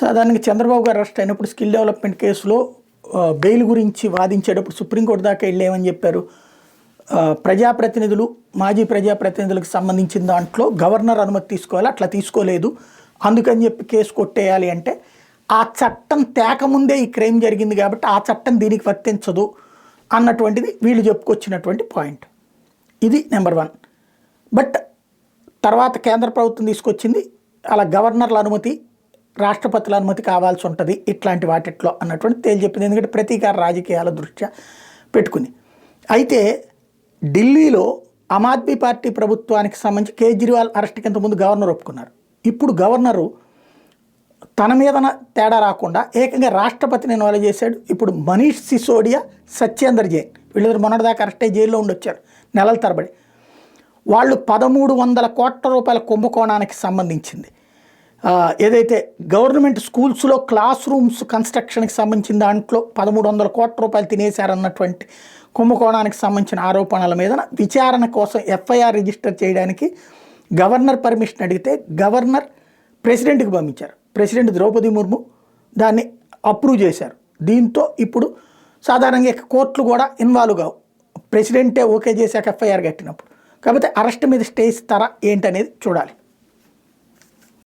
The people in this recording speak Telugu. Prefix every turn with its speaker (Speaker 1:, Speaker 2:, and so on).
Speaker 1: సాధారణంగా చంద్రబాబు గారు అరెస్ట్ అయినప్పుడు స్కిల్ డెవలప్మెంట్ కేసులో బెయిల్ గురించి వాదించేటప్పుడు సుప్రీంకోర్టు దాకా వెళ్ళేమని చెప్పారు. ప్రజాప్రతినిధులు, మాజీ ప్రజాప్రతినిధులకు సంబంధించిన దాంట్లో గవర్నర్ అనుమతి తీసుకోవాలి, అట్లా తీసుకోలేదు, అందుకని చెప్పి కేసు కొట్టేయాలి అంటే ఆ చట్టం తేకముందే ఈ క్రైమ్ జరిగింది కాబట్టి ఆ చట్టం దీనికి వర్తించదు అన్నటువంటిది వీళ్ళు చెప్పుకొచ్చినటువంటి పాయింట్. ఇది నెంబర్ 1. బట్ తర్వాత కేంద్ర ప్రభుత్వం తీసుకొచ్చింది అలా గవర్నర్ల అనుమతి, రాష్ట్రపతుల అనుమతి కావాల్సి ఉంటుంది ఇట్లాంటి వాటిట్లో అన్నటువంటి తేల్చెప్పింది. ఎందుకంటే ప్రతీకార రాజకీయాల దృష్ట్యా పెట్టుకుని. అయితే ఢిల్లీలో ఆమ్ ఆద్మీ పార్టీ ప్రభుత్వానికి సంబంధించి కేజ్రీవాల్ అరెస్ట్కి ఇంతకుముందు గవర్నర్ ఒప్పుకున్నారు. ఇప్పుడు గవర్నరు తన మీద తేడా రాకుండా ఏకంగా రాష్ట్రపతిని ఇన్వాల్వ్ చేశాడు. ఇప్పుడు మనీష్ సిసోడియా, సత్యేందర్ జైన్ వీళ్ళిద్దరు మొన్నటిదాకా అరెస్ట్ అయ్యి జైల్లో ఉండొచ్చారు నెలల తరబడి. వాళ్ళు 1300 కోట్ల రూపాయల కుంభకోణానికి సంబంధించింది ఏదైతే గవర్నమెంట్ స్కూల్స్లో క్లాస్ రూమ్స్ కన్స్ట్రక్షన్కి సంబంధించిన దాంట్లో 1300 కోట్ల రూపాయలు తినేశారన్నటువంటి కుంభకోణానికి సంబంధించిన ఆరోపణల మీద విచారణ కోసం ఎఫ్ఐఆర్ రిజిస్టర్ చేయడానికి గవర్నర్ పర్మిషన్ అడిగితే గవర్నర్ ప్రెసిడెంట్కి పంపించారు. ప్రెసిడెంట్ ద్రౌపది ముర్ము దాన్ని అప్రూవ్ చేశారు. దీంతో ఇప్పుడు సాధారణంగా కోర్టులు కూడా ఇన్వాల్వ్ కావు, ప్రెసిడెంటే ఓకే చేశాక ఎఫ్ఐఆర్ కట్టినప్పుడు. కాకపోతే అరెస్ట్ మీద స్టే ఇస్తారా ఏంటనేది చూడాలి.